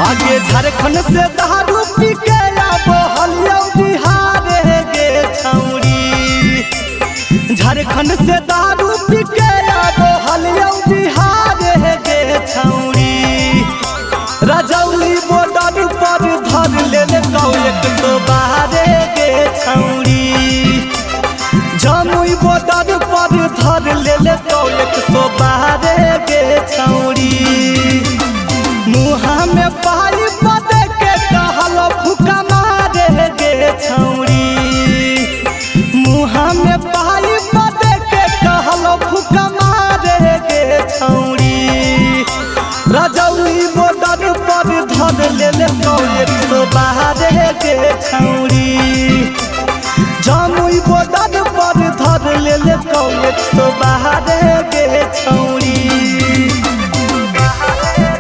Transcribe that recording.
आगे झारखंड से दारू पी के आबो हलिया बिहार गे छौरी। झारखंड से दारू पी के आबो हलिया बिहार गे छौरी। रजौली बॉर्डर पर धर ले गौ 112 गे छौरी। जमुई बॉर्डर पर धर ले गौ 112 गे छौरी। मुहा में पाई बदे के कहल फुका मारे गे छौरी। मुहा में पाई बदे के कहल फुका मारे गे छौरी। रजौली बॉर्डर पर धर ले गौ 112 गे छौरी। जमुई बॉर्डर पर धर ले गौ 112 गे छौरी।